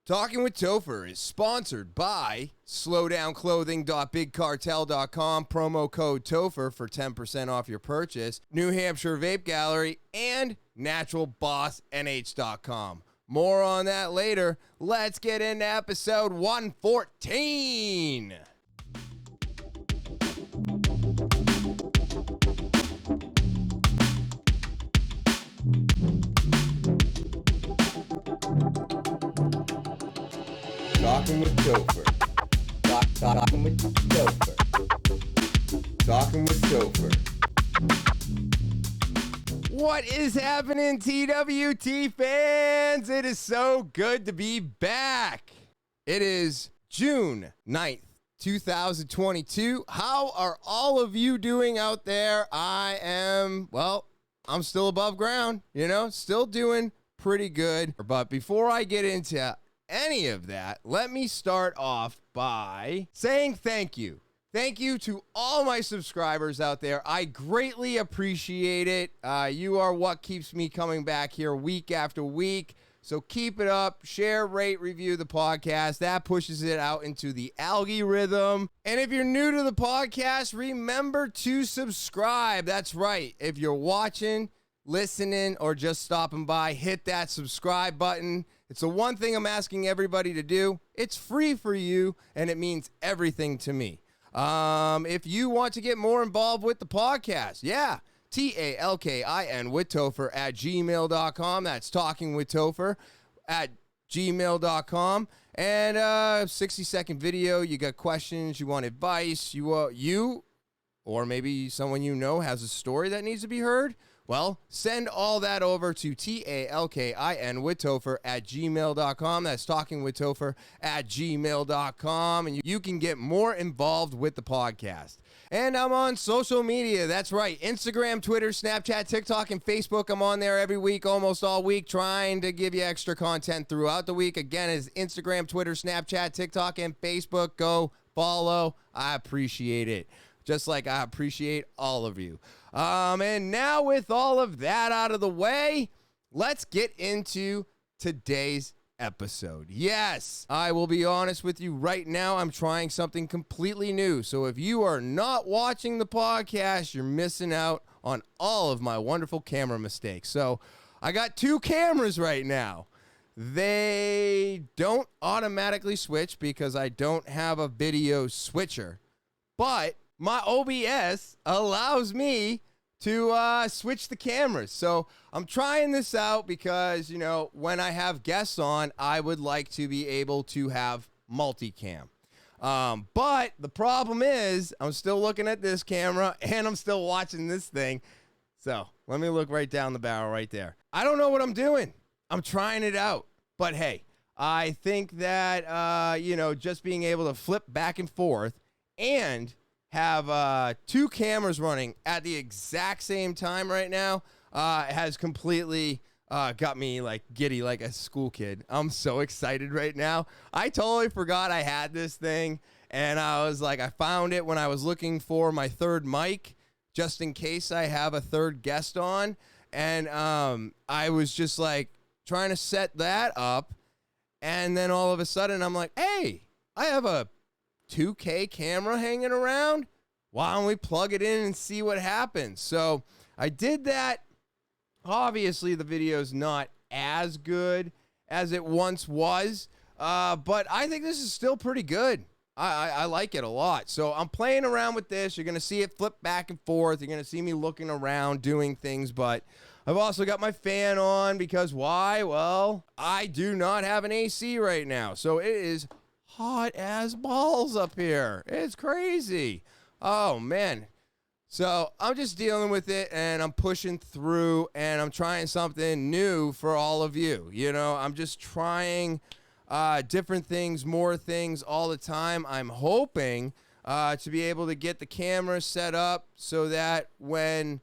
Talking with Topher is sponsored by slowdownclothing.bigcartel.com, promo code Topher for 10% off your purchase, New Hampshire Vape Gallery, and naturalbossnh.com. More on that later. Let's get into episode 114. Talking with Topher. Talking with Topher. Talking with Topher. What is happening, TwT fans? It is so good to be back. It is June 9th, 2022. How are all of you doing out there? I'm still above ground, still doing pretty good. But before I get into any of that, let me start off by saying thank you. Thank you to all my subscribers out there. I greatly appreciate it. You are what keeps me coming back here week after week. So keep it up. Share, rate, review the podcast. That pushes it out into the algorithm. And if you're new to the podcast, remember to subscribe. That's right. If you're watching, listening, or just stopping by, hit that subscribe button. It's the one thing I'm asking everybody to do. It's free for you, and it means everything to me. If you want to get more involved with the podcast, TALKIN with Topher at gmail.com. That's talking with Topher at gmail.com. And 60-second video. You got questions, you want advice, you or maybe someone you know has a story that needs to be heard. Well, send all that over to TALKIN with Topher at gmail.com. That's talking with Topher at gmail.com. And you can get more involved with the podcast. And I'm on social media. That's right. Instagram, Twitter, Snapchat, TikTok, and Facebook. I'm on there every week, almost all week, trying to give you extra content throughout the week. Again, it's Instagram, Twitter, Snapchat, TikTok, and Facebook. Go follow. I appreciate it. Just like I appreciate all of you. And now with all of that out of the way, let's get into today's episode. Yes, I will be honest with you right now. I'm trying something completely new. So if you are not watching the podcast, you're missing out on all of my wonderful camera mistakes. So I got two cameras right now. They don't automatically switch because I don't have a video switcher, but my OBS allows me to switch the cameras. So I'm trying this out because, when I have guests on, I would like to be able to have multicam. But the problem is I'm still looking at this camera and I'm still watching this thing. So let me look right down the barrel right there. I don't know what I'm doing. I'm trying it out. But hey, I think that, just being able to flip back and forth and have two cameras running at the exact same time right now has completely got me like giddy like a school kid. I'm so excited right now. I totally forgot I had this thing, and I was like, I found it when I was looking for my third mic just in case I have a third guest on, and I was just like trying to set that up, and then all of a sudden I'm like, hey, I have a 2K camera hanging around. Why don't we plug it in and see what happens? So I did that. Obviously, the video is not as good as it once was, but I think this is still pretty good. I like it a lot. So I'm playing around with this. You're going to see it flip back and forth. You're going to see me looking around, doing things, but I've also got my fan on because why? Well, I do not have an AC right now, so it is hot as balls up here. It's crazy. Oh, man. So I'm just dealing with it, and I'm pushing through, and I'm trying something new for all of you. I'm just trying different things, more things all the time. I'm hoping to be able to get the camera set up so that when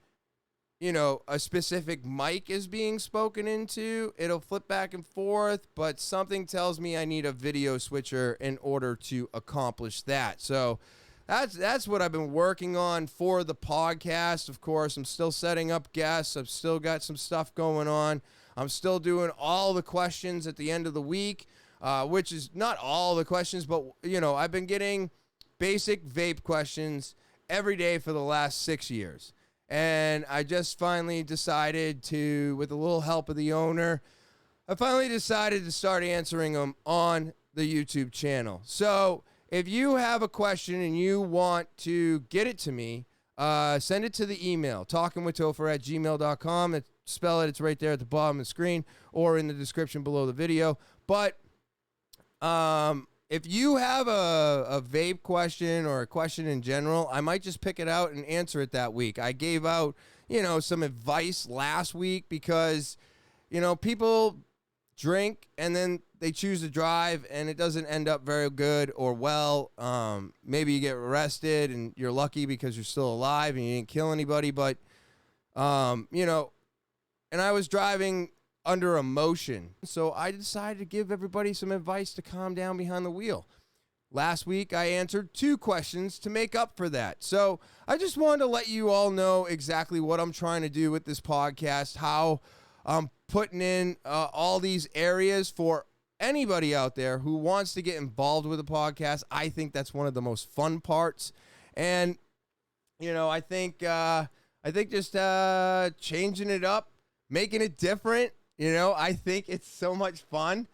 a specific mic is being spoken into, it'll flip back and forth, but something tells me I need a video switcher in order to accomplish that. So that's what I've been working on for the podcast. Of course, I'm still setting up guests. I've still got some stuff going on. I'm still doing all the questions at the end of the week. which is not all the questions, but, I've been getting basic vape questions every day for the last 6 years. And I just finally decided to, with a little help of the owner, I finally decided to start answering them on the YouTube channel. So if you have a question and you want to get it to me, send it to the email, talkinwithtopher@gmail.com. It's right there at the bottom of the screen or in the description below the video. But if you have a vape question or a question in general, I might just pick it out and answer it that week. I gave out, some advice last week because, people drink and then they choose to drive and it doesn't end up very good or well. Maybe you get arrested and you're lucky because you're still alive and you didn't kill anybody. But, and I was driving under emotion. So I decided to give everybody some advice to calm down behind the wheel. Last week, I answered 2 questions to make up for that. So I just wanted to let you all know exactly what I'm trying to do with this podcast, how I'm putting in all these areas for anybody out there who wants to get involved with the podcast. I think that's one of the most fun parts. And, I think just changing it up, making it different, I think it's so much fun.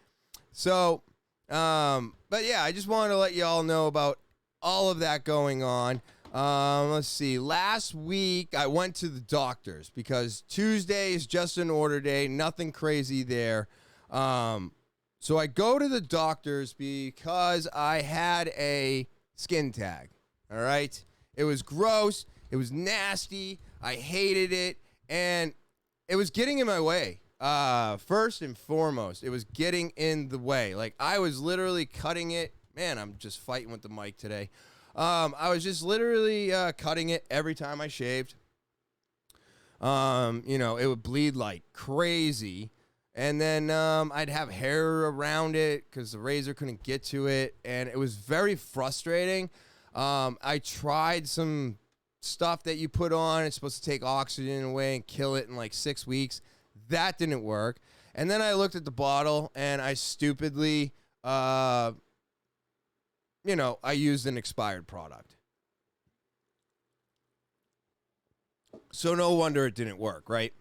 So, but yeah, I just wanted to let you all know about all of that going on. Let's see. Last week, I went to the doctors because Tuesday is just an order day. Nothing crazy there. So I go to the doctors because I had a skin tag. All right. It was gross. It was nasty. I hated it. And it was getting in my way. First and foremost, it was getting in the way. Like, I was literally cutting it. Man, I'm just fighting with the mic today. I was just literally cutting it every time I shaved. It would bleed like crazy. And then I'd have hair around it because the razor couldn't get to it. And it was very frustrating. I tried some stuff that you put on. It's supposed to take oxygen away and kill it in like 6 weeks. That didn't work. And then I looked at the bottle and I stupidly, I used an expired product. So no wonder it didn't work, right?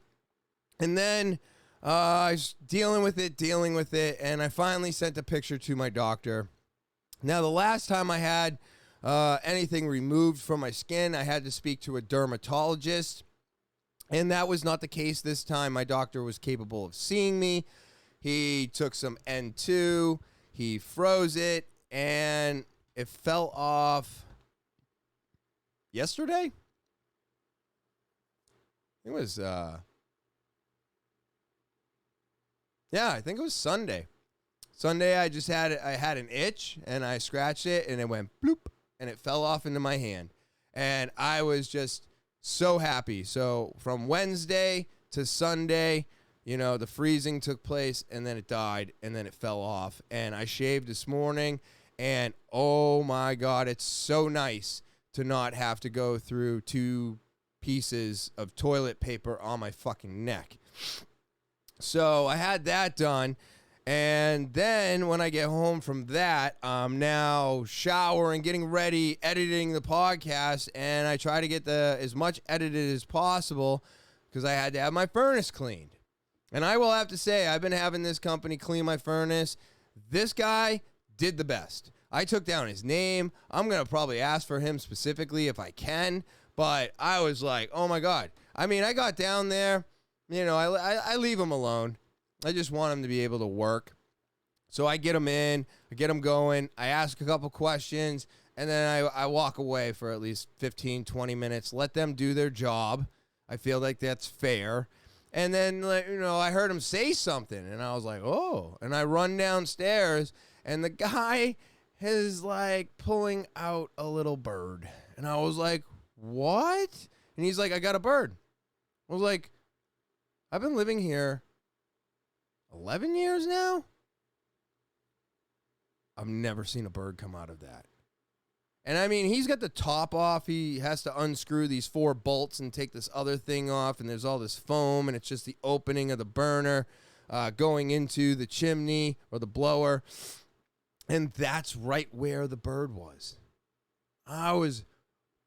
And then I was dealing with it, and I finally sent a picture to my doctor. Now, the last time I had anything removed from my skin, I had to speak to a dermatologist. And that was not the case this time. My doctor was capable of seeing me. He took some N2, he froze it, and it fell off yesterday. It was, I think it was Sunday. Sunday, I had an itch, and I scratched it, and it went bloop, and it fell off into my hand. And I was just so happy. So from Wednesday to Sunday, the freezing took place, and then it died, and then it fell off. And I shaved this morning, and oh my God, it's so nice to not have to go through 2 pieces of toilet paper on my fucking neck. So I had that done. And then when I get home from that, I'm now showering, getting ready, editing the podcast, and I try to get as much edited as possible because I had to have my furnace cleaned. And I will have to say, I've been having this company clean my furnace. This guy did the best. I took down his name. I'm going to probably ask for him specifically if I can, but I was like, oh my God. I mean, I got down there, I leave him alone. I just want him to be able to work. So I get him in, I get him going, I ask a couple questions, and then I walk away for at least 15, 20 minutes, let them do their job. I feel like that's fair. And then, I heard him say something, and I was like, oh. And I run downstairs, and the guy is, pulling out a little bird. And I was like, what? And he's like, I got a bird. I was like, I've been living here 11 years now? I've never seen a bird come out of that. And I mean, he's got the top off. He has to unscrew these 4 bolts and take this other thing off. And there's all this foam, and it's just the opening of the burner. going into the chimney or the blower. And that's right where the bird was. I was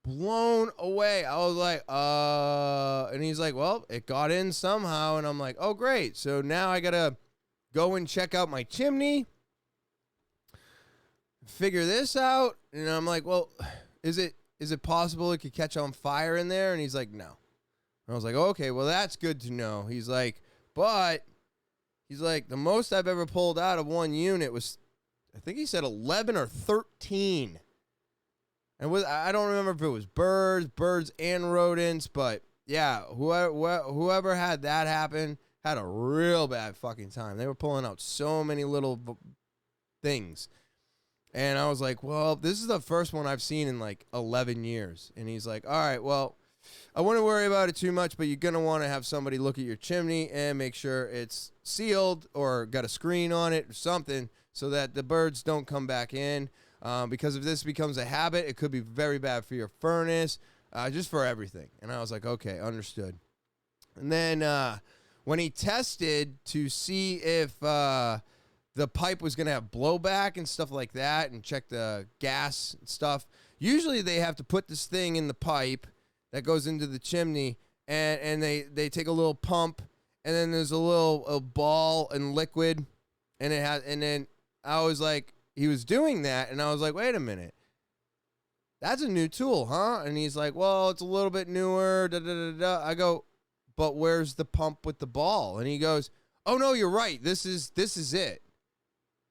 blown away. I was like, and he's like, well, it got in somehow. And I'm like, oh, great. So now I got to go and check out my chimney, figure this out. And I'm like, well, is it possible it could catch on fire in there? And he's like, no. And I was like, okay, well, that's good to know. He's like, the most I've ever pulled out of one unit was, I think he said 11 or 13. And I don't remember if it was birds and rodents, but yeah, whoever had that happen had a real bad fucking time. They were pulling out so many little things. And I was like, well, this is the first one I've seen in like 11 years. And he's like, all right, well, I wouldn't worry about it too much, but you're going to want to have somebody look at your chimney and make sure it's sealed or got a screen on it or something so that the birds don't come back in. Because if this becomes a habit, it could be very bad for your furnace, just for everything. And I was like, okay, understood. And then when he tested to see if the pipe was going to have blowback and stuff like that and check the gas and stuff, usually they have to put this thing in the pipe that goes into the chimney, and they take a little pump, and then there's a ball and liquid, and then I was like, he was doing that, and I was like, wait a minute. That's a new tool, huh? And he's like, well, it's a little bit newer. Da, da, da, da. I go, but where's the pump with the ball? And he goes, oh, no, you're right. This is it.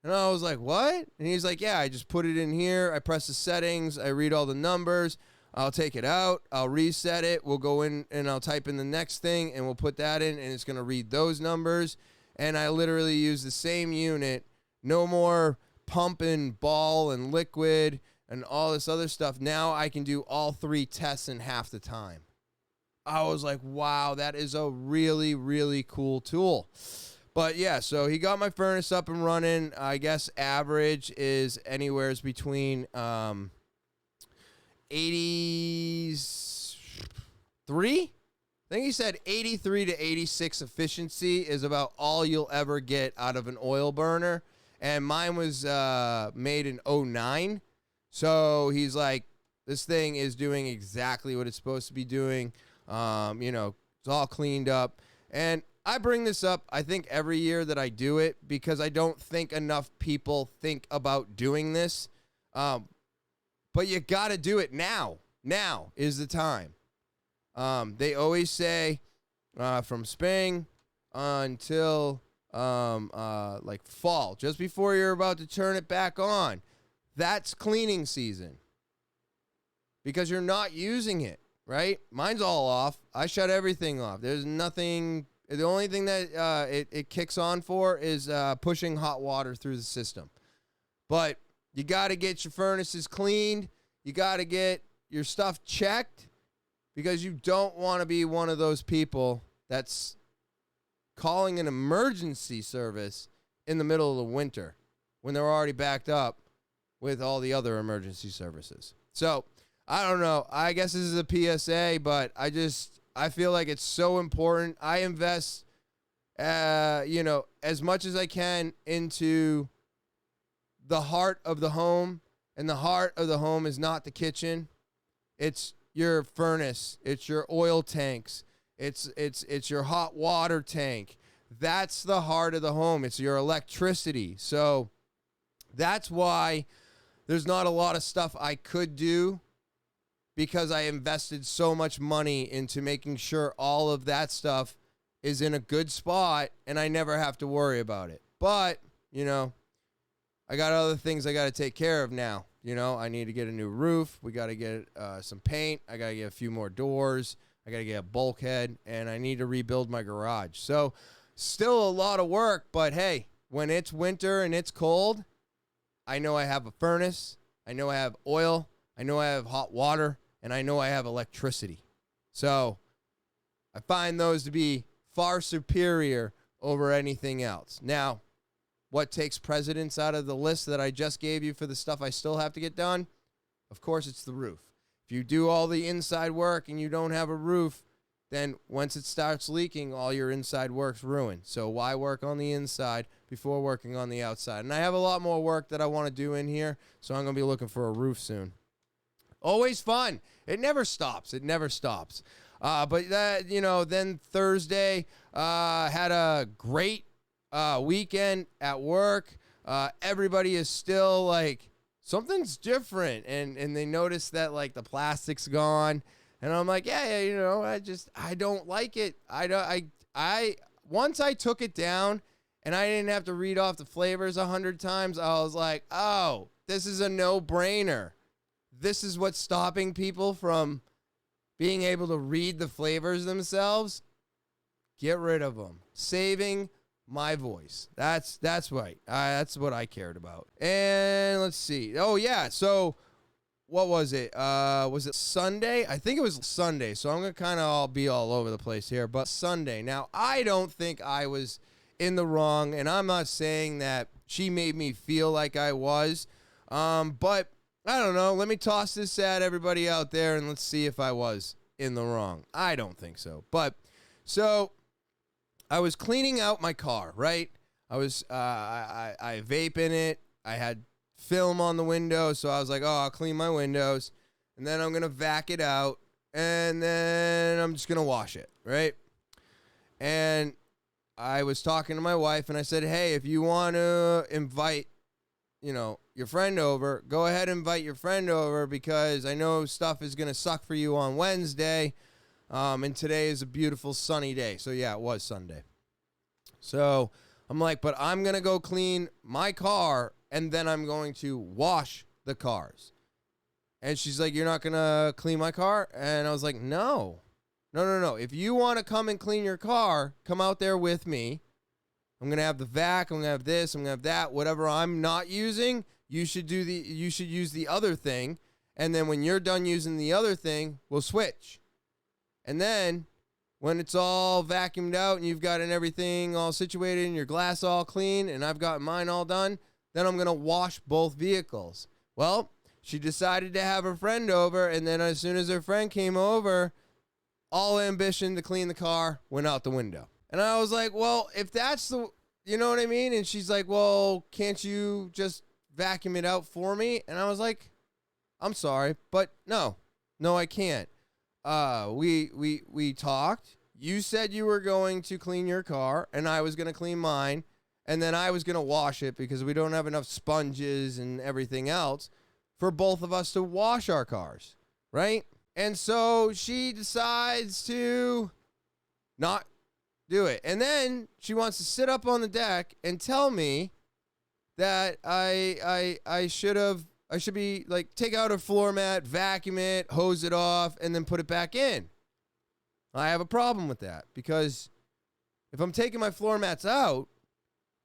And I was like, what? And he's like, yeah, I just put it in here. I press the settings. I read all the numbers. I'll take it out. I'll reset it. We'll go in and I'll type in the next thing, and we'll put that in, and it's going to read those numbers. And I literally use the same unit. No more pump and ball and liquid and all this other stuff. Now I can do all three tests in half the time. I was like, wow, that is a really, really cool tool. But yeah, so he got my furnace up and running. I guess average is anywhere between 83. I think he said 83 to 86 efficiency is about all you'll ever get out of an oil burner. And mine was made in 2009. So he's like, this thing is doing exactly what it's supposed to be doing. It's all cleaned up. And I bring this up, I think, every year that I do it because I don't think enough people think about doing this. But you got to do it now. Now is the time. They always say from spring until like fall, just before you're about to turn it back on. That's cleaning season because you're not using it, right? Mine's all off. I shut everything off. There's nothing. The only thing that it kicks on for is pushing hot water through the system. But you got to get your furnaces cleaned. You got to get your stuff checked because you don't want to be one of those people that's calling an emergency service in the middle of the winter when they're already backed up with all the other emergency services. So, I don't know. I guess this is a PSA, but I feel like it's so important. I invest, as much as I can into the heart of the home, and the heart of the home is not the kitchen. It's your furnace. It's your oil tanks. It's your hot water tank. That's the heart of the home. It's your electricity. So that's why there's not a lot of stuff I could do because I invested so much money into making sure all of that stuff is in a good spot and I never have to worry about it. But, I got other things I got to take care of now. I need to get a new roof. We got to get some paint. I got to get a few more doors. I got to get a bulkhead, and I need to rebuild my garage. So still a lot of work, but hey, when it's winter and it's cold, I know I have a furnace. I know I have oil. I know I have hot water, and I know I have electricity. So I find those to be far superior over anything else. Now, what takes precedence out of the list that I just gave you for the stuff I still have to get done? Of course, it's the roof. If you do all the inside work and you don't have a roof, then once it starts leaking, all your inside work's ruined. So why work on the inside before working on the outside? And I have a lot more work that I want to do in here, so I'm going to be looking for a roof soon. Always fun. It never stops. It never stops. But that, then Thursday, had a great weekend at work. Everybody is still like, something's different. And they notice that like the plastic's gone. And I'm like, yeah, I don't like it. Once I took it down and I didn't have to read off the flavors 100 times, I was like, oh, this is a no-brainer. This is what's stopping people from being able to read the flavors themselves. Get rid of them. Saving my voice. That's right. That's what I cared about. And let's see. Oh, yeah. So what was it? Was it Sunday? I think it was Sunday. So I'm going to kind of be all over the place here. But Sunday. Now, I don't think I was in the wrong. And I'm not saying that she made me feel like I was. But I don't know. Let me toss this at everybody out there and let's see if I was in the wrong. I don't think so. But so I was cleaning out my car, right? I was I vape in it. I had film on the window, so I was like, oh, I'll clean my windows, and then I'm going to vac it out, and then I'm just going to wash it, right? And I was talking to my wife, and I said, hey, if you want to invite, your friend over, go ahead and invite your friend over, because I know stuff is going to suck for you on Wednesday, and today is a beautiful sunny day. So, yeah, it was Sunday. So I'm like, but I'm going to go clean my car, and then I'm going to wash the cars. And she's like, you're not going to clean my car? And I was like, no. If you want to come and clean your car, come out there with me. I'm going to have the vac, I'm going to have this, I'm going to have that. Whatever I'm not using, you should use the other thing. And then when you're done using the other thing, we'll switch. And then when it's all vacuumed out and you've gotten everything all situated and your glass all clean and I've got mine all done, then I'm going to wash both vehicles. Well, she decided to have her friend over, and then as soon as her friend came over, all ambition to clean the car went out the window. And I was like, well, if that's the, you know what I mean? And she's like, well, can't you just vacuum it out for me? And I was like, I'm sorry, but no, I can't. We talked. You said you were going to clean your car, and I was going to clean mine, and then I was going to wash it because we don't have enough sponges and everything else for both of us to wash our cars, right? And so she decides to not do it. And then she wants to sit up on the deck and tell me that I should be like, take out a floor mat, vacuum it, hose it off, and then put it back in. I have a problem with that, because if I'm taking my floor mats out,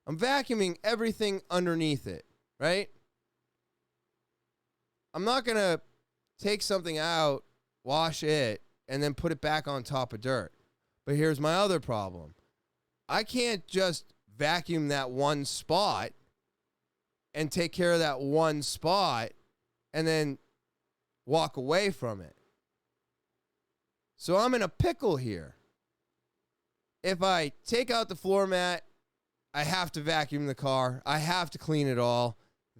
I'm vacuuming everything underneath it, right? I'm not going to take something out, wash it, and then put it back on top of dirt. But here's my other problem. I can't just vacuum that one spot and take care of that one spot and then walk away from it. So I'm in a pickle here. If I take out the floor mat, I have to vacuum the car. I have to clean it all.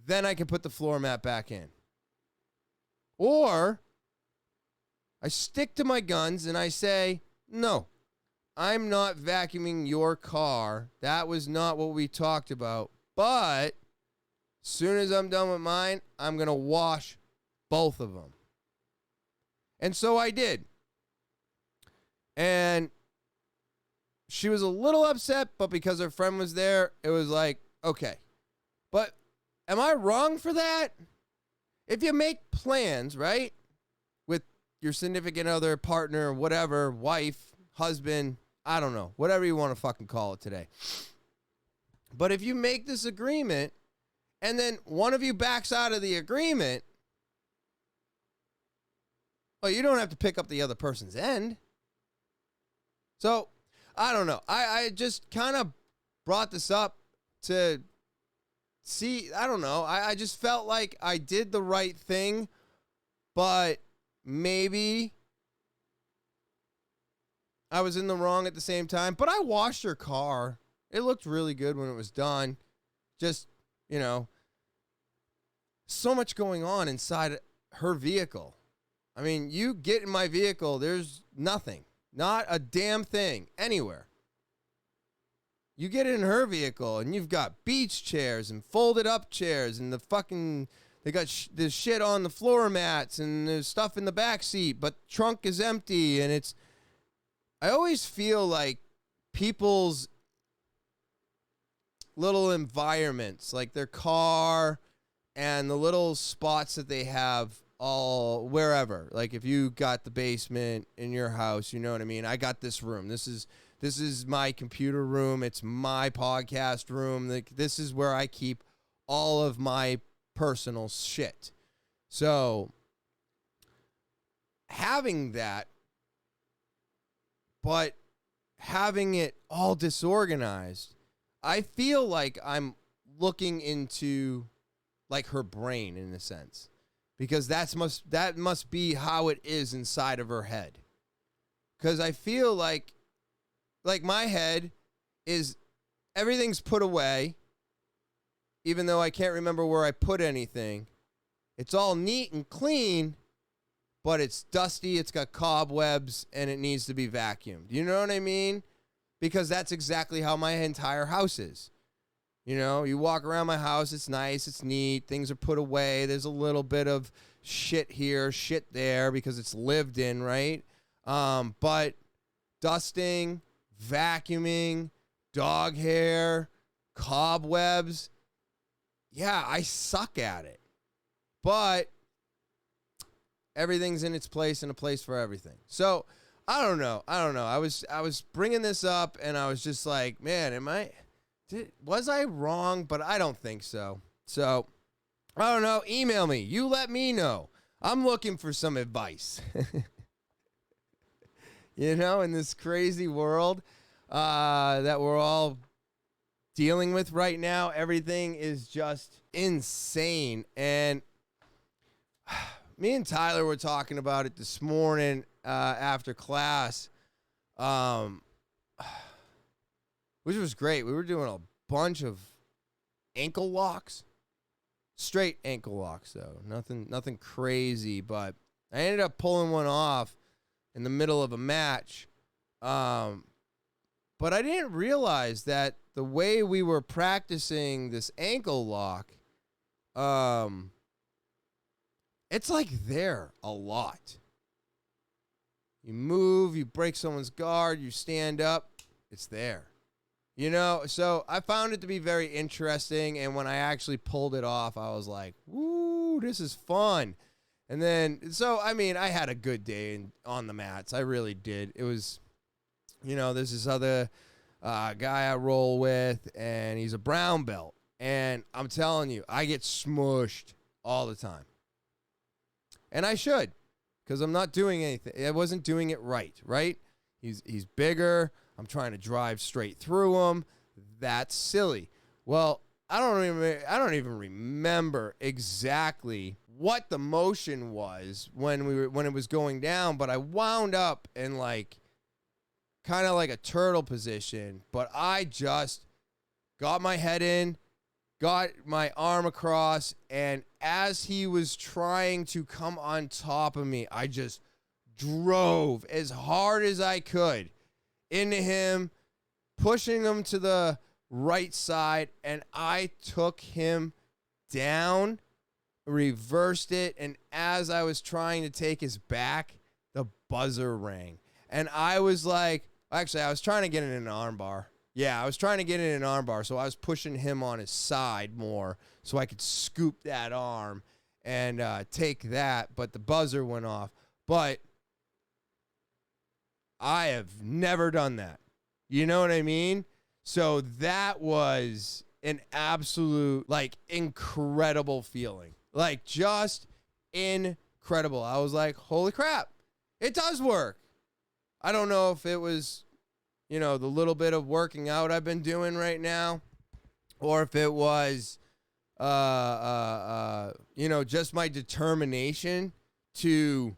Then I can put the floor mat back in. Or I stick to my guns and I say, no, I'm not vacuuming your car. That was not what we talked about. But as soon as I'm done with mine, I'm going to wash both of them. And so I did. And she was a little upset, but because her friend was there, it was like, okay. But am I wrong for that? If you make plans, right, with your significant other, partner, whatever, wife, husband, I don't know, whatever you want to fucking call it today. But if you make this agreement and then one of you backs out of the agreement, well, you don't have to pick up the other person's end. So, I don't know. I just kind of brought this up to see, I don't know. I just felt like I did the right thing, but maybe I was in the wrong at the same time, but I washed her car. It looked really good when it was done. Just, so much going on inside her vehicle. I mean, you get in my vehicle, there's nothing. Not a damn thing anywhere. You get in her vehicle and you've got beach chairs and folded up chairs and they got there's shit on the floor mats and there's stuff in the back seat, but the trunk is empty. And I always feel like people's little environments, like their car and the little spots that they have all wherever. Like if you got the basement in your house, you know what I mean? I got this room. This is my computer room. It's my podcast room. Like this is where I keep all of my personal shit. So having that, but having it all disorganized, I feel like I'm looking into like her brain in a sense, because that must be how it is inside of her head. Because I feel like my head is everything's put away, even though I can't remember where I put anything. It's all neat and clean, but it's dusty, it's got cobwebs, and it needs to be vacuumed. You know what I mean? Because that's exactly how my entire house is. You walk around my house, it's nice, it's neat, things are put away, there's a little bit of shit here, shit there, because it's lived in, right? But dusting, vacuuming, dog hair, cobwebs, yeah, I suck at it. But everything's in its place and a place for everything. So, I don't know. I was bringing this up and I was just like, man, was I wrong? But I don't think so. So, I don't know. Email me. You let me know. I'm looking for some advice. In this crazy world that we're all dealing with right now, everything is just insane. And me and Tyler were talking about it this morning after class, which was great. We were doing a bunch of ankle locks, straight ankle locks, though. Nothing crazy, but I ended up pulling one off in the middle of a match. But I didn't realize that the way we were practicing this ankle lock, it's like there a lot. You move, you break someone's guard, you stand up, it's there. So I found it to be very interesting, and when I actually pulled it off, I was like, woo, this is fun. And then, I had a good day on the mats. I really did. It was, there's this other guy I roll with, and he's a brown belt. And I'm telling you, I get smushed all the time. And I should, because I'm not doing anything. I wasn't doing it right? He's bigger. I'm trying to drive straight through him. That's silly. Well, I don't even remember exactly what the motion was when it was going down, but I wound up in kind of like a turtle position, but I just got my head in, got my arm across, and as he was trying to come on top of me, I just drove as hard as I could into him, pushing him to the right side, and I took him down, reversed it, and as I was trying to take his back, the buzzer rang. And I was like, actually, I was trying to get it in an armbar. Yeah, I was trying to get it in an armbar, so I was pushing him on his side more so I could scoop that arm and take that, but the buzzer went off. But I have never done that. You know what I mean? So that was an absolute, incredible feeling. Just incredible. I was like, holy crap, it does work. I don't know if it was, the little bit of working out I've been doing right now, or if it was, just my determination to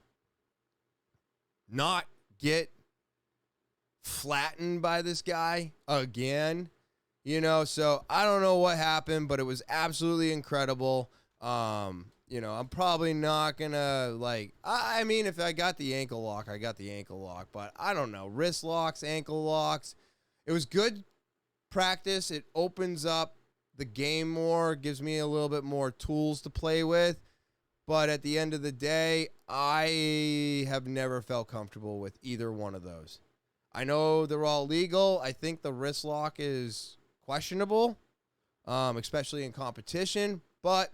not get flattened by this guy again. You know, so I don't know what happened, but it was absolutely incredible. You know, I'm probably not gonna I mean, if I got the ankle lock, I got the ankle lock, but I don't know. Wrist locks, ankle locks. It was good practice. It opens up the game more, gives me a little bit more tools to play with. But at the end of the day, I have never felt comfortable with either one of those. I know they're all legal. I think the wrist lock is questionable, especially in competition. But,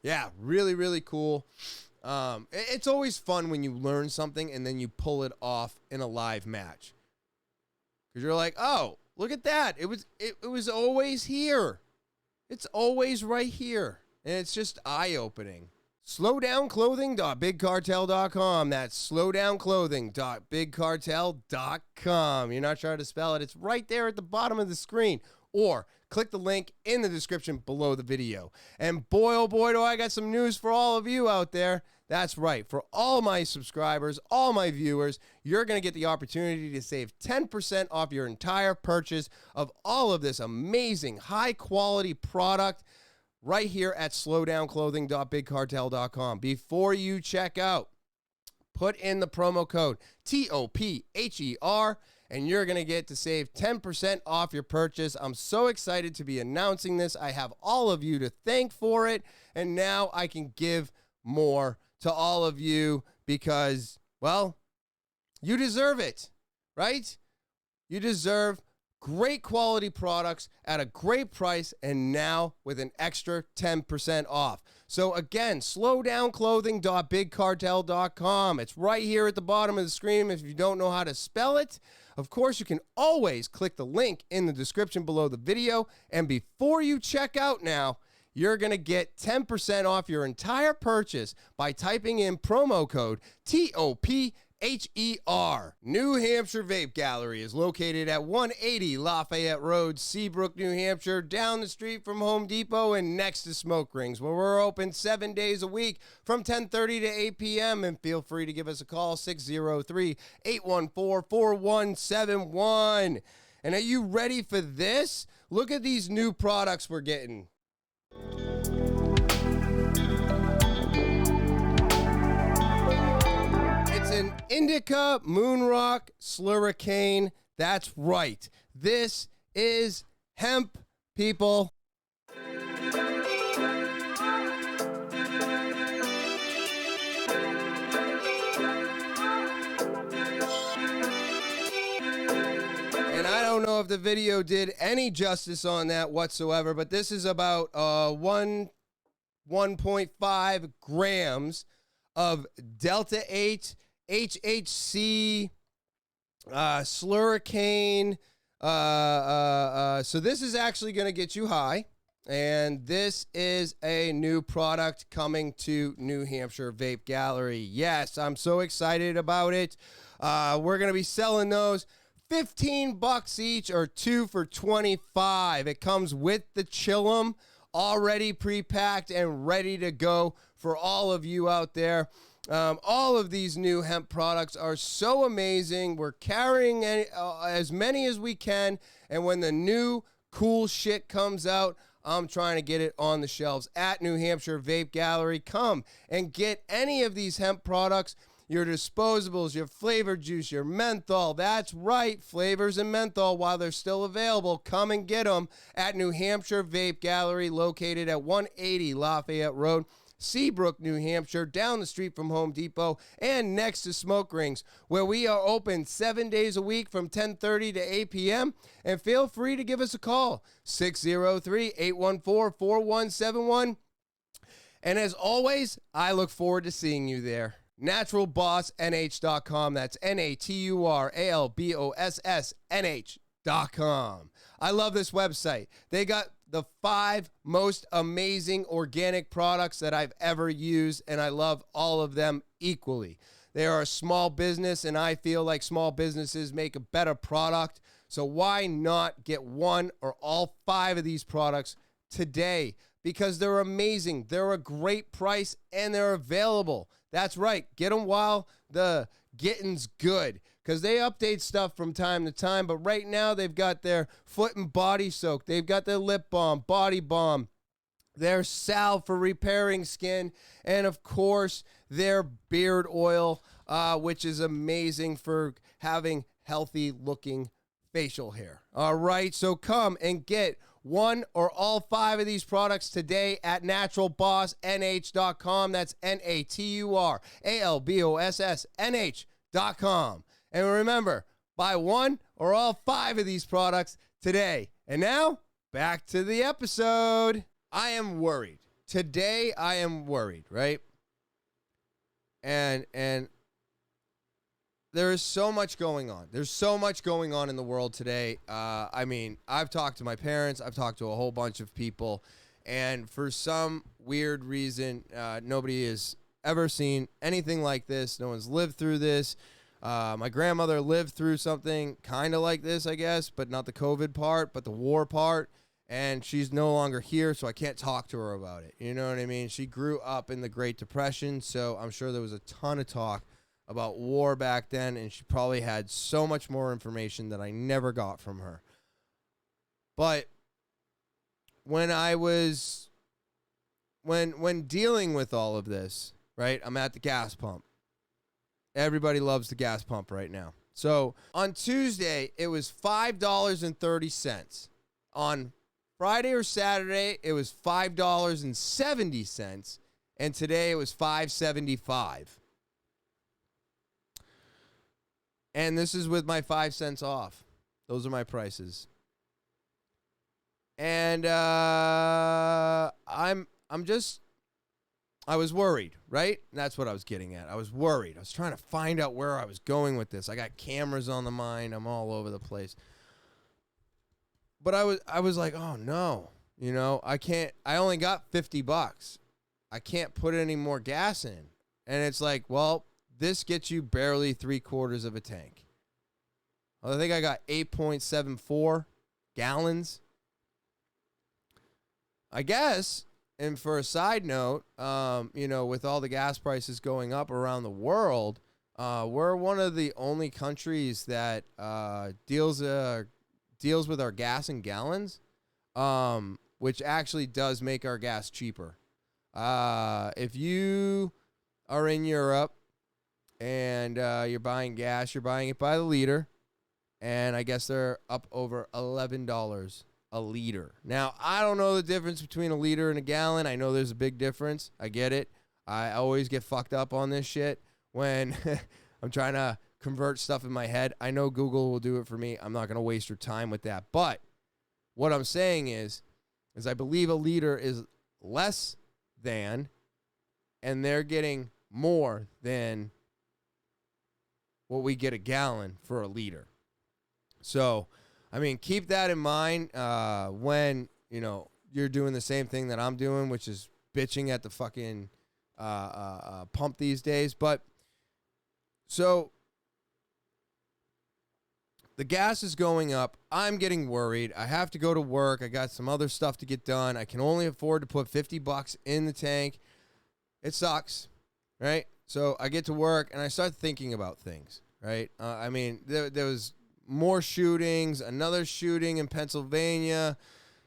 yeah, really, really cool. It's always fun when you learn something and then you pull it off in a live match. Because you're like, oh, look at that. It was always here. It's always right here. And it's just eye-opening. Slowdownclothing.bigcartel.com. That's slowdownclothing.bigcartel.com. You're not trying to spell it. It's right there at the bottom of the screen. Or click the link in the description below the video. And boy, oh boy, do I got some news for all of you out there. That's right. For all my subscribers, all my viewers, you're going to get the opportunity to save 10% off your entire purchase of all of this amazing high-quality product right here at slowdownclothing.bigcartel.com. Before you check out, put in the promo code TOPHER, and you're going to get to save 10% off your purchase. I'm so excited to be announcing this. I have all of you to thank for it, and now I can give more to all of you because, well, you deserve it, right? You deserve great quality products at a great price, and now with an extra 10% off. So again, slowdownclothing.bigcartel.com. It's right here at the bottom of the screen. If you don't know how to spell it, of course, you can always click the link in the description below the video. And before you check out now, you're going to get 10% off your entire purchase by typing in promo code TOPHER. New Hampshire Vape Gallery is located at 180 Lafayette Road, Seabrook, New Hampshire, down the street from Home Depot and next to Smoke Rings, where we're open 7 days a week from 10:30 to 8 p.m. And feel free to give us a call, 603-814-4171. And are you ready for this? Look at these new products we're getting. It's an Indica Moonrock Slurricane. That's right. This is hemp, people. And I don't know if the video did any justice on that whatsoever, but this is about 1.5 grams of Delta 8 HHC Slurricane. So this is actually going to get you high. And this is a new product coming to New Hampshire Vape Gallery. Yes, I'm so excited about it. We're going to be selling those $15 each, or 2 for $25. It comes with the Chillum already pre-packed and ready to go for all of you out there. All of these new hemp products are so amazing. We're carrying as many as we can, and when the new cool shit comes out, I'm trying to get it on the shelves at New Hampshire Vape Gallery. Come and get any of these hemp products, your disposables, your flavor juice, your menthol. That's right, flavors and menthol, while they're still available. Come and get them at New Hampshire Vape Gallery, located at 180 Lafayette Road, Seabrook, New Hampshire, down the street from Home Depot and next to Smoke Rings, where we are open 7 days a week from 10:30 to 8 p.m. And feel free to give us a call, 603-814-4171. And as always, I look forward to seeing you there. NaturalBossNH.com. That's NaturalBossNH.com. I love this website. They got the 5 most amazing organic products that I've ever used, and I love all of them equally. They are a small business, and I feel like small businesses make a better product. So why not get 1 or all 5 of these products today? Because they're amazing. They're a great price, and they're available. That's right. Get them while the getting's good, because they update stuff from time to time. But right now, they've got their foot and body soak. They've got their lip balm, body balm, their salve for repairing skin, and of course, their beard oil, which is amazing for having healthy looking facial hair. All right, so come and get one or all 5 of these products today at naturalbossnh.com. That's naturalbossnh.com. And remember, buy one or all 5 of these products today. And now, back to the episode. I am worried. Today, I am worried, right? And there is so much going on. There's so much going on in the world today. I mean, I've talked to my parents. I've talked to a whole bunch of people. And for some weird reason, nobody has ever seen anything like this. No one's lived through this. My grandmother lived through something kind of like this, I guess, but not the COVID part, but the war part. And she's no longer here, so I can't talk to her about it. You know what I mean? She grew up in the Great Depression, so I'm sure there was a ton of talk about war back then, and she probably had so much more information that I never got from her. But when dealing with all of this, right, I'm at the gas pump. Everybody loves the gas pump right now. So on Tuesday, it was $5.30. On Friday or Saturday, it was $5.70. And today it was $5.75. And this is with my 5 cents off. Those are my prices. And I was worried, right? And that's what I was getting at. I was worried. I was trying to find out where I was going with this. I got cameras on the mind. I'm all over the place. But I was like, oh no, you know, I only got $50. I can't put any more gas in. And it's like, well, this gets you barely 3/4 of a tank. I think I got 8.74 gallons. I guess, and for a side note, you know, with all the gas prices going up around the world, we're one of the only countries that deals with our gas in gallons, which actually does make our gas cheaper. If you are in Europe and you're buying gas, you're buying it by the liter, and I guess they're up over $11 a liter. Now, I don't know the difference between a liter and a gallon. I know there's a big difference. I get it. I always get fucked up on this shit when I'm trying to convert stuff in my head. I know Google will do it for me. I'm not going to waste your time with that. But what I'm saying is I believe a liter is less than, and they're getting more than what we get a gallon for a liter. So, I mean, keep that in mind when, you know, you're doing the same thing that I'm doing, which is bitching at the fucking pump these days. But, so, the gas is going up. I'm getting worried. I have to go to work. I got some other stuff to get done. I can only afford to put $50 in the tank. It sucks, right? So I get to work, and I start thinking about things, right? I mean, there was more shootings, another shooting in Pennsylvania.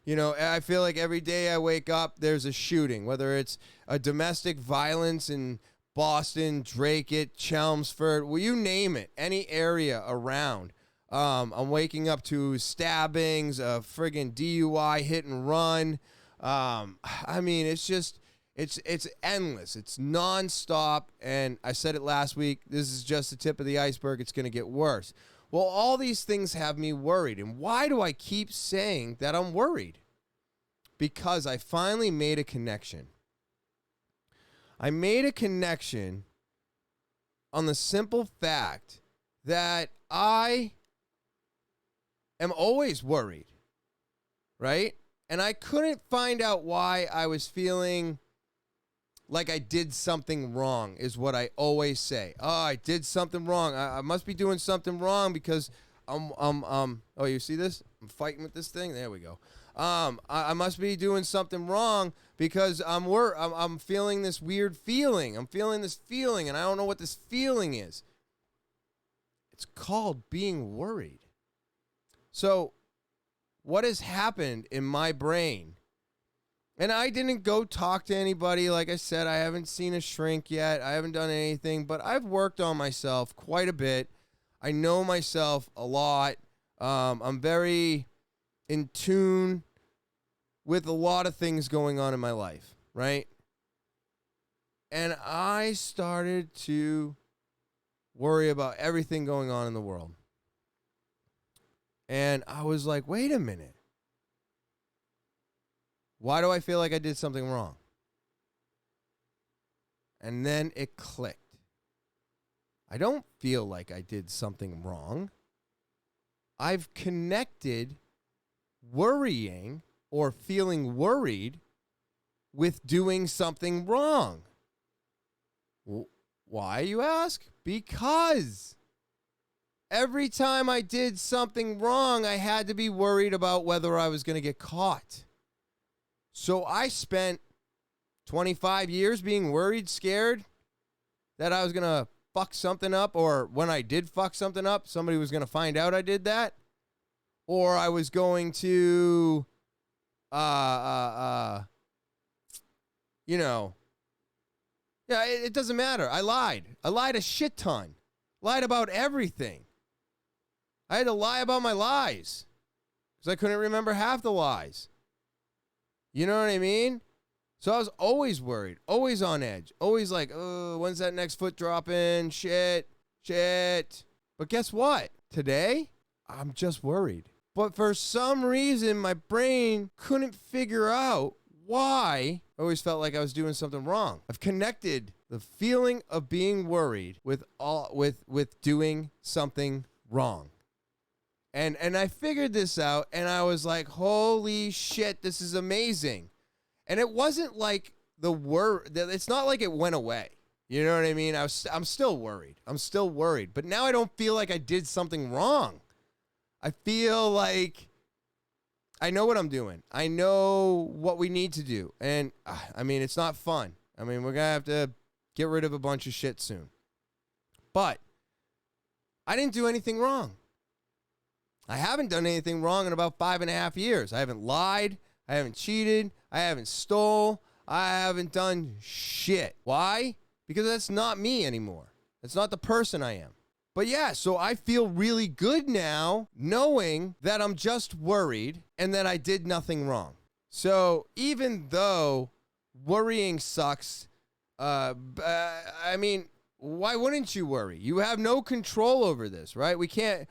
You know, I feel like every day I wake up, there's a shooting, whether it's a domestic violence in Boston, Drake, Chelmsford, well, you name it, any area around. I'm waking up to stabbings, a friggin' DUI hit and run. I mean, it's just, it's endless. It's nonstop. And I said it last week, this is just the tip of the iceberg. It's going to get worse. Well, all these things have me worried. And why do I keep saying that I'm worried? Because I finally made a connection. I made a connection on the simple fact that I am always worried, right? And I couldn't find out why I was feeling like I did something wrong, is what I always say. Oh, I did something wrong. I must be doing something wrong because oh, you see this? I'm fighting with this thing. There we go. I must be doing something wrong because I'm feeling this weird feeling. I'm feeling this feeling, and I don't know what this feeling is. It's called being worried. So what has happened in my brain? And I didn't go talk to anybody. Like I said, I haven't seen a shrink yet. I haven't done anything, but I've worked on myself quite a bit. I know myself a lot. I'm very in tune with a lot of things going on in my life, right? And I started to worry about everything going on in the world. And I was like, wait a minute. Why do I feel like I did something wrong? And then it clicked. I don't feel like I did something wrong. I've connected worrying or feeling worried with doing something wrong. Why, you ask? Because every time I did something wrong, I had to be worried about whether I was going to get caught. So I spent 25 years being worried, scared that I was going to fuck something up, or when I did fuck something up, somebody was going to find out I did that, or I was going to, yeah, it doesn't matter. I lied. I lied a shit ton. Lied about everything. I had to lie about my lies because I couldn't remember half the lies. You know what I mean? So I was always worried, always on edge, always like, oh, when's that next foot dropping? Shit. But guess what? Today, I'm just worried. But for some reason, my brain couldn't figure out why I always felt like I was doing something wrong. I've connected the feeling of being worried with doing something wrong. And I figured this out, and I was like, holy shit, this is amazing. And it wasn't like it's not like it went away. You know what I mean? I'm still worried. But now I don't feel like I did something wrong. I feel like I know what I'm doing. I know what we need to do. And I mean, it's not fun. I mean, we're going to have to get rid of a bunch of shit soon. But I didn't do anything wrong. I haven't done anything wrong in about 5.5 years. I haven't lied. I haven't cheated. I haven't stole. I haven't done shit. Why? Because that's not me anymore. That's not the person I am. But yeah, so I feel really good now knowing that I'm just worried and that I did nothing wrong. So even though worrying sucks, I mean, why wouldn't you worry? You have no control over this, right? We can't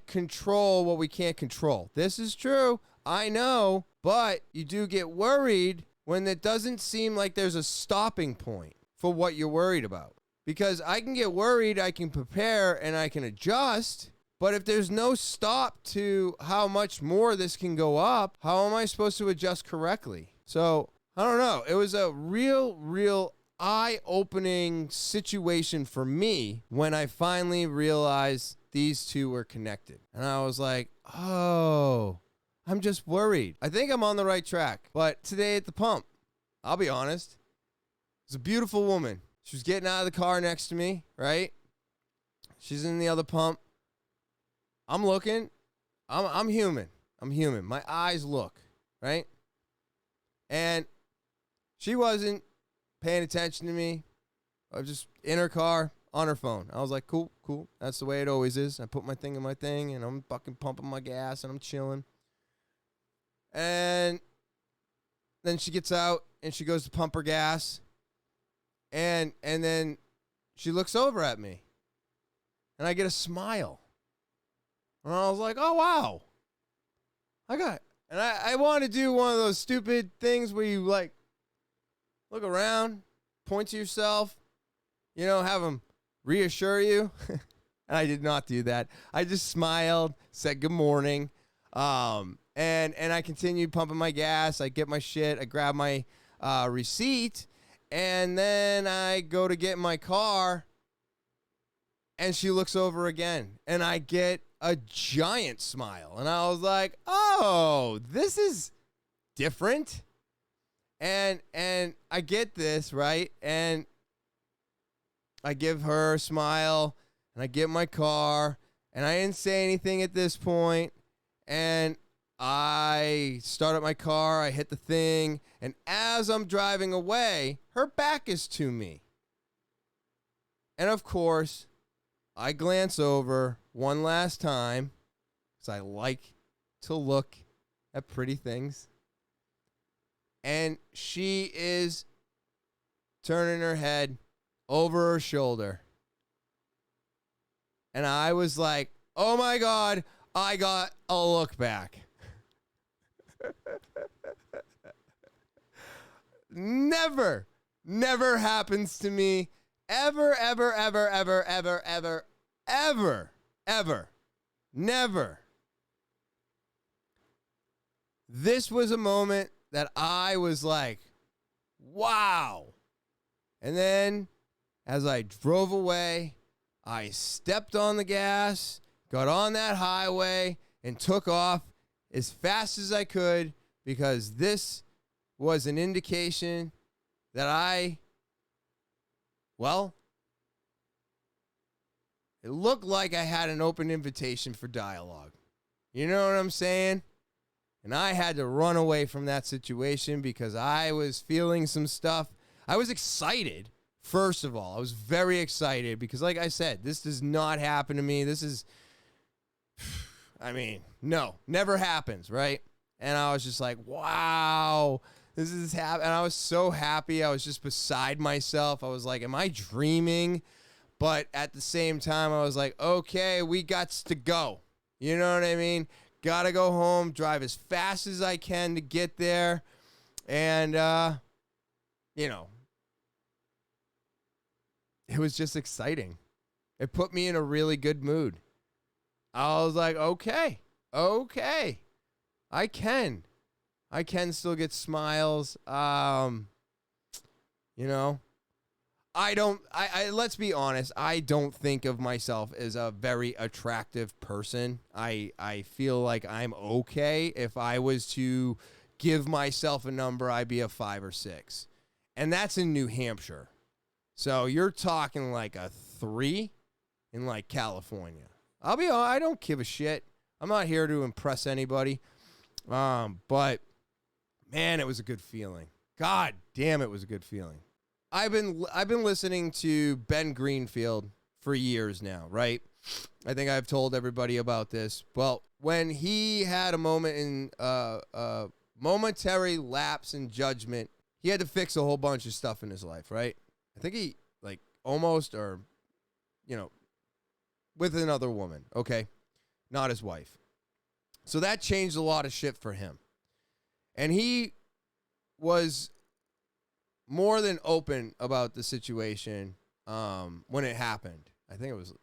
control what we can't control. This is true. I know, but you do get worried when it doesn't seem like there's a stopping point for what you're worried about. Because I can get worried, I can prepare, and I can adjust. But if there's no stop to how much more this can go up, how am I supposed to adjust correctly? So, I don't know. It was a real eye-opening situation for me when I finally realized these two were connected. And I was like, oh, I'm just worried. I think I'm on the right track. But today at the pump, I'll be honest, it was a beautiful woman. She was getting out of the car next to me, right? She's in the other pump. I'm looking. I'm human. My eyes look, right? And she wasn't paying attention to me. I was just in her car on her phone. I was like, cool. That's the way it always is. I put my thing in my thing, and I'm fucking pumping my gas, and I'm chilling. And then she gets out, and she goes to pump her gas. And then she looks over at me, and I get a smile. And I was like, oh, wow. I want to do one of those stupid things where you, like, look around, point to yourself, have them reassure you. And I did not do that. I just smiled, said good morning, and I continued pumping my gas. I get my shit. I grab my receipt. And then I go to get in my car, and she looks over again, and I get a giant smile. And I was like, oh, this is different. And I get this, right? And I give her a smile, and I get in my car, and I didn't say anything at this point, and I start up my car, I hit the thing, and as I'm driving away, her back is to me. And of course, I glance over one last time, because I like to look at pretty things. And she is turning her head over her shoulder. And I was like, oh my God, I got a look back. Never happens to me. Ever. Never. This was a moment that I was like, wow. And then as I drove away, I stepped on the gas, got on that highway, and took off as fast as I could, because this was an indication that it looked like I had an open invitation for dialogue. You know what I'm saying? And I had to run away from that situation because I was feeling some stuff. I was excited, first of all. I was very excited because, like I said, this does not happen to me. This is, no, never happens, right? And I was just like, wow, this is happening. And I was so happy. I was just beside myself. I was like, am I dreaming? But at the same time, I was like, okay, we got to go. You know what I mean? Got to go home, drive as fast as I can to get there. And, it was just exciting. It put me in a really good mood. I was like, okay, I can still get smiles. Let's be honest, I don't think of myself as a very attractive person. I feel like I'm okay. If I was to give myself a number, I'd be a 5 or 6. And that's in New Hampshire. So you're talking like a 3 in like California. I don't give a shit. I'm not here to impress anybody. But man, it was a good feeling. God damn, it was a good feeling. I've been listening to Ben Greenfield for years now, right? I think I've told everybody about this. Well, when he had a momentary lapse in judgment, he had to fix a whole bunch of stuff in his life, right? I think he with another woman, okay? Not his wife. So that changed a lot of shit for him. And he was more than open about the situation when it happened. I think it was a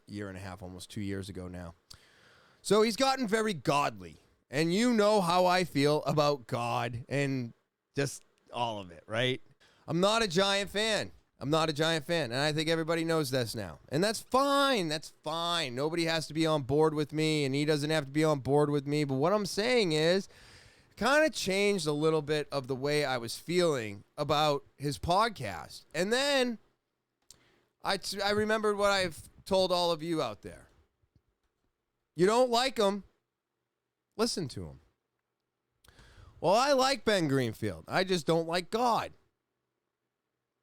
year and a half, almost 2 years ago now. So he's gotten very godly. And you know how I feel about God and just all of it, right? I'm not a giant fan. And I think everybody knows this now. And that's fine. Nobody has to be on board with me, and he doesn't have to be on board with me. But what I'm saying is, kind of changed a little bit of the way I was feeling about his podcast. And then I remembered what I've told all of you out there. You don't like him, listen to him. Well, I like Ben Greenfield. I just don't like God.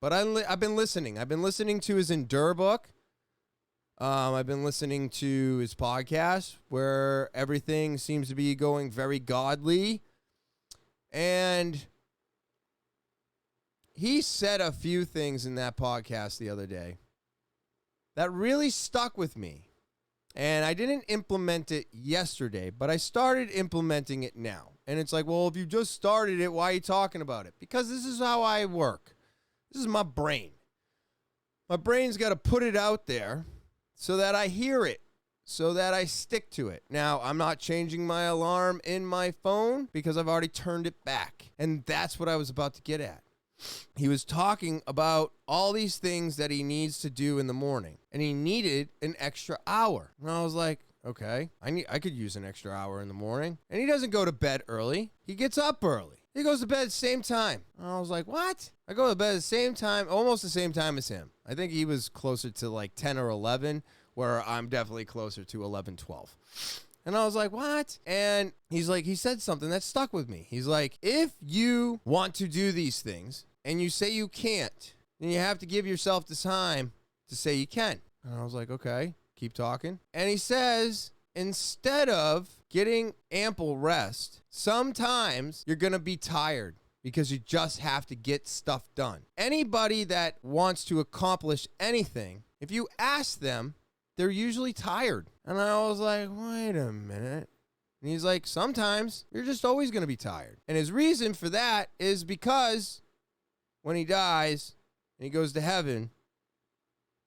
But I've been listening. I've been listening to his Endure book. I've been listening to his podcast where everything seems to be going very godly. And he said a few things in that podcast the other day that really stuck with me. And I didn't implement it yesterday, but I started implementing it now. And it's like, well, if you just started it, why are you talking about it? Because this is how I work. This is my brain. My brain's got to put it out there so that I hear it, so that I stick to it. Now, I'm not changing my alarm in my phone because I've already turned it back. And that's what I was about to get at. He was talking about all these things that he needs to do in the morning, and he needed an extra hour. And I was like, okay, I could use an extra hour in the morning. And he doesn't go to bed early. He gets up early. He goes to bed at the same time. And I was like, what? I go to bed at the same time, almost the same time as him. I think he was closer to like 10 or 11, where I'm definitely closer to 11, 12. And I was like, what? And he's like, he said something that stuck with me. He's like, if you want to do these things and you say you can't, then you have to give yourself the time to say you can. And I was like, okay, keep talking. And he says, instead of getting ample rest, sometimes you're going to be tired because you just have to get stuff done. Anybody that wants to accomplish anything, if you ask them, they're usually tired. And I was like, wait a minute. And he's like, sometimes you're just always going to be tired. And his reason for that is because when he dies and he goes to heaven,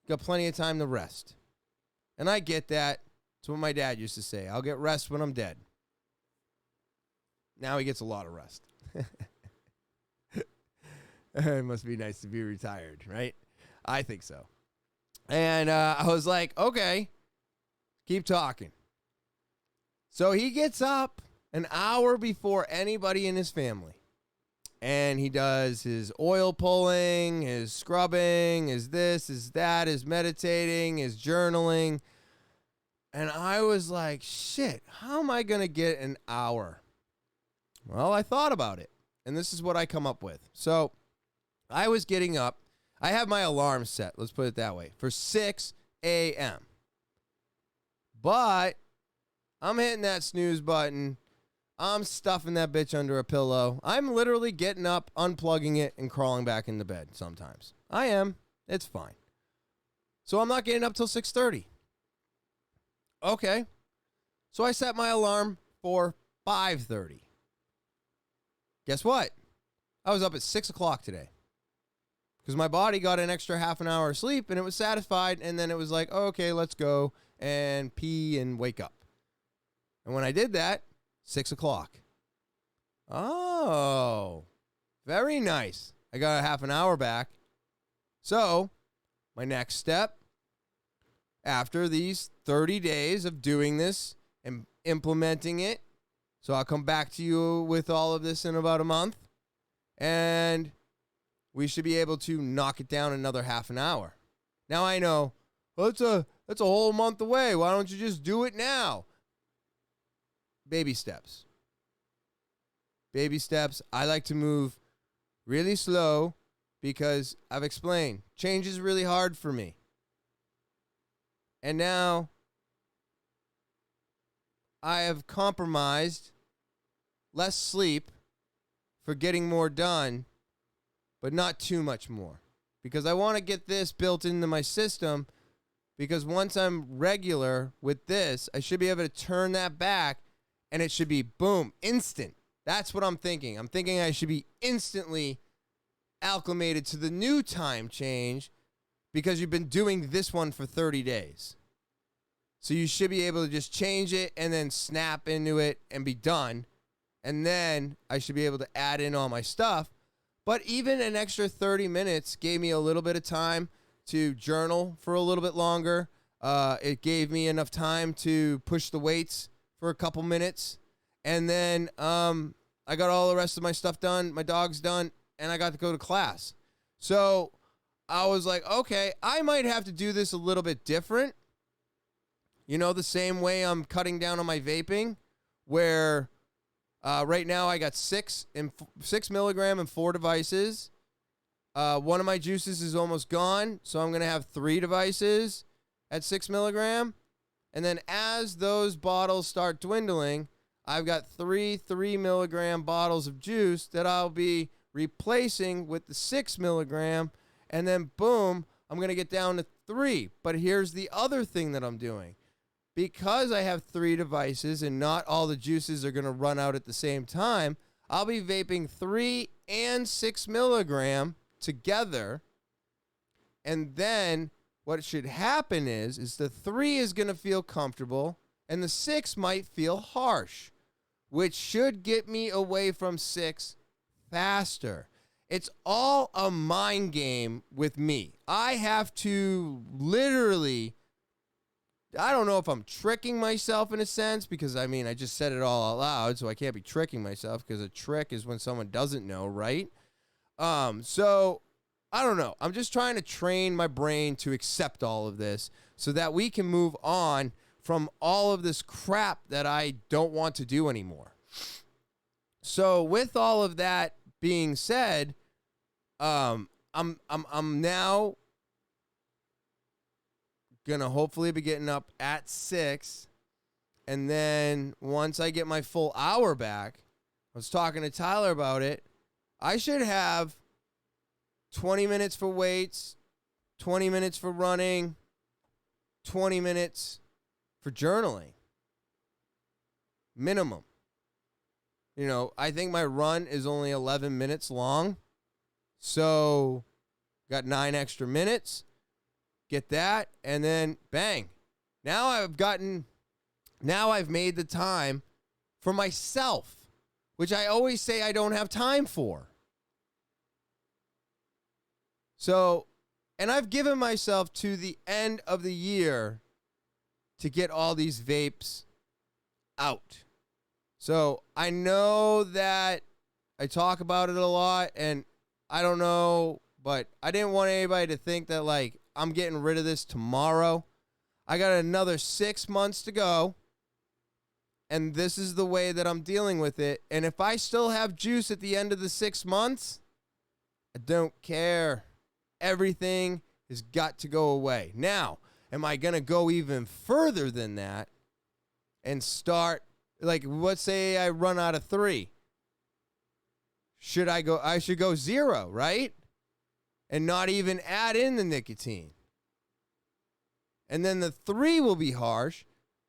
you got plenty of time to rest. And I get that. It's what my dad used to say. I'll get rest when I'm dead. Now he gets a lot of rest. It must be nice to be retired, right? I think so. And I was like, okay, keep talking. So he gets up an hour before anybody in his family. And he does his oil pulling, his scrubbing, his this, his that, his meditating, his journaling. And I was like, shit, how am I going to get an hour? Well, I thought about it. And this is what I come up with. So I was getting up. I have my alarm set, let's put it that way, for 6 a.m. But I'm hitting that snooze button. I'm stuffing that bitch under a pillow. I'm literally getting up, unplugging it, and crawling back into bed sometimes. I am. It's fine. So I'm not getting up till 6:30. Okay. So I set my alarm for 5:30. Guess what? I was up at 6 o'clock today. Because my body got an extra half an hour of sleep, and it was satisfied, and then it was like, oh, okay, let's go and pee and wake up. And when I did that, 6 o'clock. Oh, very nice. I got a half an hour back. So my next step, after these 30 days of doing this and implementing it, so I'll come back to you with all of this in about a month, and we should be able to knock it down another half an hour. Now I know, well, that's a whole month away. Why don't you just do it now? Baby steps. Baby steps. I like to move really slow because I've explained, change is really hard for me. And now I have compromised less sleep for getting more done, but not too much more. Because I want to get this built into my system, because once I'm regular with this, I should be able to turn that back, and it should be, boom, instant. That's what I'm thinking. I'm thinking I should be instantly acclimated to the new time change because you've been doing this one for 30 days. So you should be able to just change it and then snap into it and be done. And then I should be able to add in all my stuff. But even an extra 30 minutes gave me a little bit of time to journal for a little bit longer. It gave me enough time to push the weights for a couple minutes. And then I got all the rest of my stuff done, my dog's done, and I got to go to class. So I was like, okay, I might have to do this a little bit different. You know, the same way I'm cutting down on my vaping, where right now I got 6 milligram and 4 devices. One of my juices is almost gone, so I'm going to have 3 devices at 6 milligram. And then as those bottles start dwindling, I've got 3 milligram bottles of juice that I'll be replacing with the 6 milligram. And then, boom, I'm going to get down to 3. But here's the other thing that I'm doing. Because I have 3 devices and not all the juices are going to run out at the same time, I'll be vaping 3 and 6 milligram together. And then what should happen is the 3 is going to feel comfortable and the 6 might feel harsh, which should get me away from 6 faster. It's all a mind game with me. I have to literally, I don't know if I'm tricking myself in a sense, because I mean, I just said it all out loud, so I can't be tricking myself, because a trick is when someone doesn't know, right? So I don't know. I'm just trying to train my brain to accept all of this so that we can move on from all of this crap that I don't want to do anymore. So with all of that being said, I'm now gonna hopefully be getting up at 6, and then once I get my full hour back, I was talking to Tyler about it, I should have 20 minutes for weights, 20 minutes for running, 20 minutes for journaling. Minimum. You know, I think my run is only 11 minutes long. So, got 9 extra minutes. Get that, and then bang. Now I've made the time for myself, which I always say I don't have time for. So, and I've given myself to the end of the year to get all these vapes out. So, I know that I talk about it a lot, and I don't know, but I didn't want anybody to think that, like, I'm getting rid of this tomorrow. I got another 6 months to go, and this is the way that I'm dealing with it. And if I still have juice at the end of the 6 months, I don't care. Everything has got to go away. Now, am I going to go even further than that and start, like, let's say I run out of 3. I should go 0, right? And not even add in the nicotine. And then the 3 will be harsh.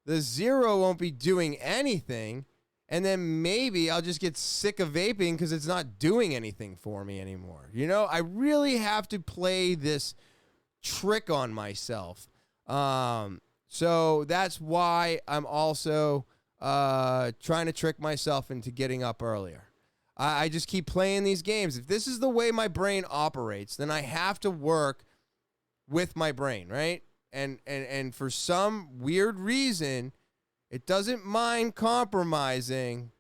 The 0 won't be doing anything. And then maybe I'll just get sick of vaping because it's not doing anything for me anymore. You know, I really have to play this trick on myself. So that's why I'm also trying to trick myself into getting up earlier. I just keep playing these games. If this is the way my brain operates, then I have to work with my brain, right? And for some weird reason, it doesn't mind compromising,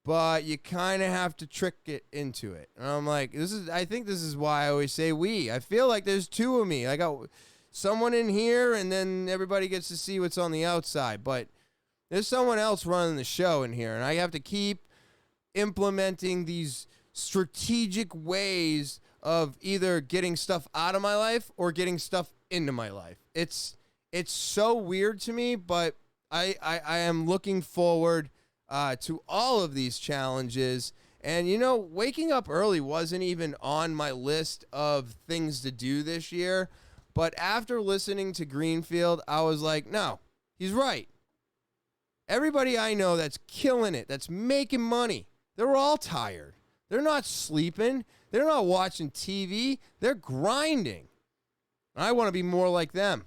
but you kind of have to trick it into it. And I'm like, I think this is why I always say we. I feel like there's 2 of me. I got someone in here, and then everybody gets to see what's on the outside. But there's someone else running the show in here, and I have to keep implementing these strategic ways of either getting stuff out of my life or getting stuff into my life. It's so weird to me, but I am looking forward to all of these challenges. And, you know, waking up early wasn't even on my list of things to do this year. But after listening to Greenfield, I was like, no, he's right. Everybody I know that's killing it, that's making money, they're all tired. They're not sleeping. They're not watching TV. They're grinding. I want to be more like them,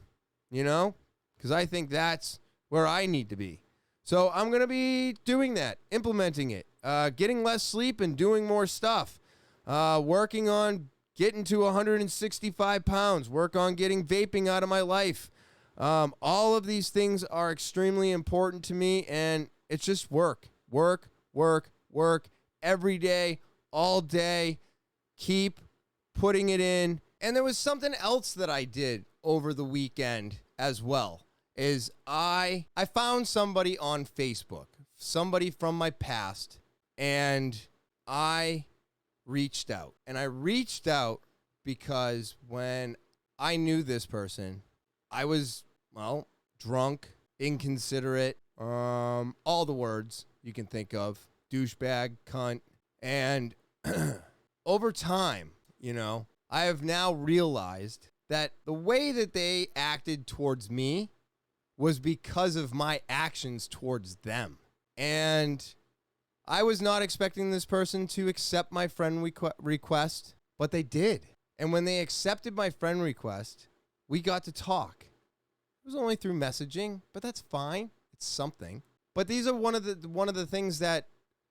you know, because I think that's where I need to be. So I'm going to be doing that, implementing it, getting less sleep and doing more stuff, working on getting to 165 pounds, work on getting vaping out of my life. All of these things are extremely important to me, and it's just work every day, all day. Keep putting it in. And there was something else that I did over the weekend as well, is I found somebody on Facebook, somebody from my past, and I reached out. And I reached out because when I knew this person, I was, well, drunk, inconsiderate, all the words you can think of, douchebag, cunt. And over time, you know, I have now realized that the way that they acted towards me was because of my actions towards them. And I was not expecting this person to accept my friend request, but they did. And when they accepted my friend request, we got to talk. It was only through messaging, but that's fine. It's something. But these are one of the things that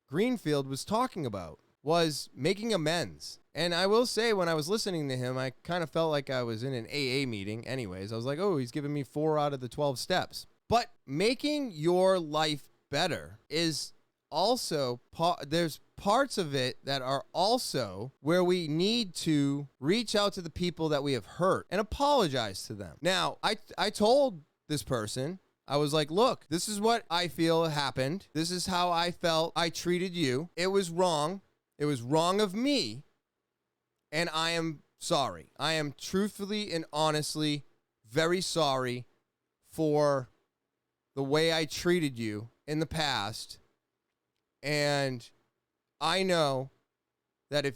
Greenfield was talking about, was making amends. And I will say, when I was listening to him, I kind of felt like I was in an AA meeting anyways. I was like, oh, he's giving me 4 out of the 12 steps. But making your life better is also there's parts of it that are also where we need to reach out to the people that we have hurt and apologize to them. Now, I told this person, I was like, look, this is what I feel happened. This is how I felt I treated you. It was wrong. It was wrong of me. And I am sorry. I am truthfully and honestly very sorry for the way I treated you in the past. And I know that if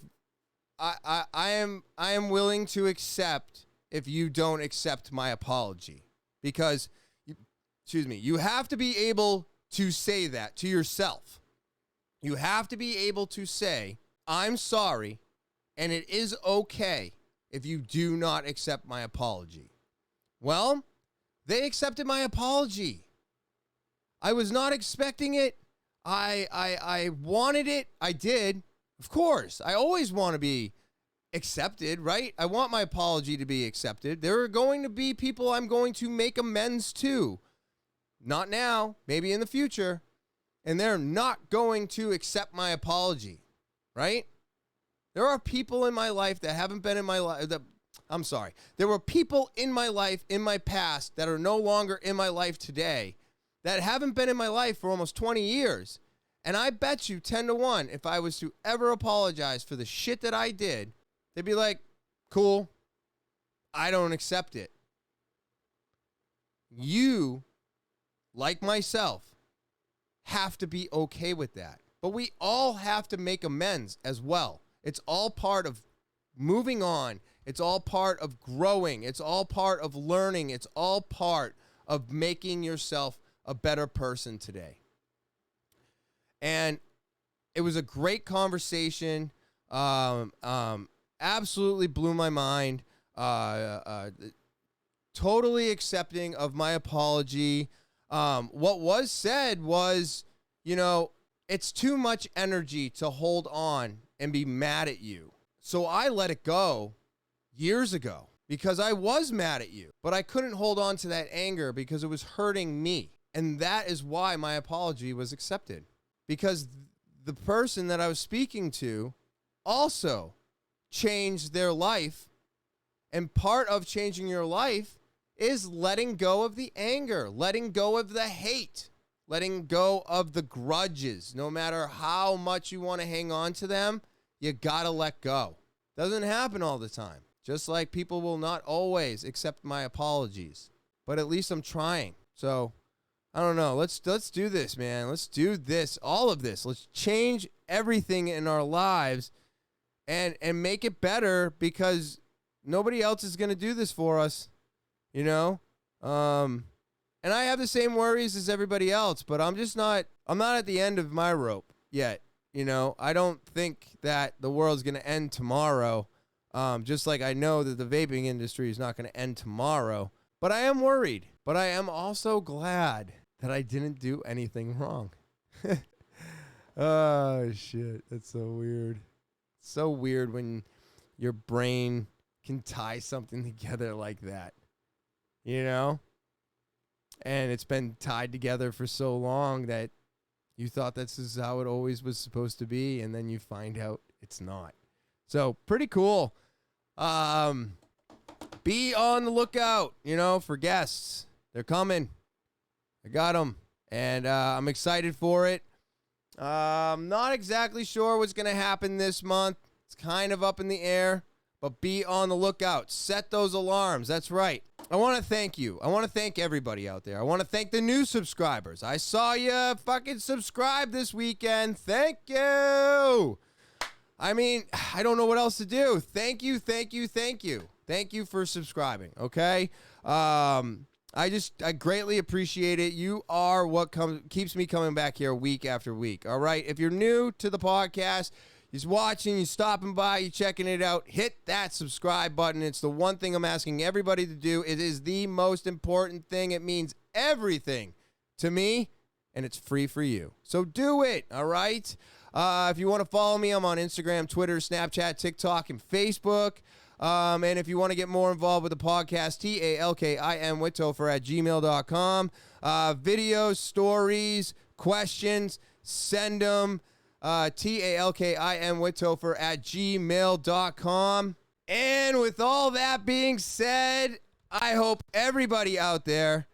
I am willing to accept if you don't accept my apology, because you have to be able to say that to yourself. You have to be able to say, I'm sorry, and it is okay if you do not accept my apology. Well, they accepted my apology. I was not expecting it. I wanted it. I did. Of course. I always want to be accepted, right? I want my apology to be accepted. There are going to be people I'm going to make amends to. Not now, maybe in the future. And they're not going to accept my apology, right? There are people in my life that haven't been in my life. I'm sorry. There were people in my life, in my past, that are no longer in my life today, that haven't been in my life for almost 20 years. And I bet you 10 to 1, if I was to ever apologize for the shit that I did, they'd be like, cool, I don't accept it. You, like myself, have to be okay with that. But we all have to make amends as well. It's all part of moving on. It's all part of growing. It's all part of learning. It's all part of making yourself a better person today. And it was a great conversation. Absolutely blew my mind. Totally accepting of my apology. What was said was, it's too much energy to hold on and be mad at you. So I let it go years ago because I was mad at you, but I couldn't hold on to that anger because it was hurting me. And that is why my apology was accepted, because the person that I was speaking to also changed their life. And part of changing your life is letting go of the anger, letting go of the hate, letting go of the grudges. No matter how much you want to hang on to them, you got to let go. Doesn't happen all the time. Just like people will not always accept my apologies, but at least I'm trying. So I don't know. Let's do this, man. Let's do this, all of this. Let's change everything in our lives and make it better, because nobody else is going to do this for us, And I have the same worries as everybody else, but I'm not at the end of my rope yet. I don't think that the world's going to end tomorrow. Just like I know that the vaping industry is not going to end tomorrow, but I am worried, but I am also glad that I didn't do anything wrong. Oh shit. That's so weird. So weird when your brain can tie something together like that, and it's been tied together for so long that you thought this is how it always was supposed to be, and then you find out it's not. So pretty cool. Be on the lookout, for guests. They're coming. I got them, and I'm excited for it. I'm not exactly sure what's going to happen this month. It's kind of up in the air, but be on the lookout. Set those alarms. That's right. I want to thank you. I want to thank everybody out there. I want to thank the new subscribers. I saw you fucking subscribe this weekend. Thank you. I mean, I don't know what else to do. Thank you, thank you, thank you. Thank you for subscribing, okay? I greatly appreciate it. You are what keeps me coming back here week after week, all right? If you're new to the podcast, you're watching, you're stopping by, you're checking it out, hit that subscribe button. It's the one thing I'm asking everybody to do. It is the most important thing. It means everything to me, and it's free for you. So do it, all right? If you want to follow me, I'm on Instagram, Twitter, Snapchat, TikTok, and Facebook. And if you want to get more involved with the podcast, talkinwithtopher@gmail.com. Videos, stories, questions, send them. talkinwithtopher at gmail.com. And with all that being said, I hope everybody out there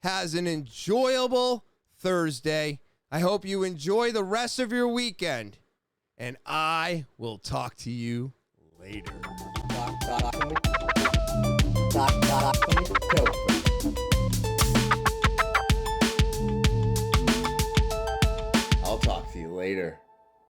has an enjoyable Thursday. I hope you enjoy the rest of your weekend. And I will talk to you later. I'll talk to you later.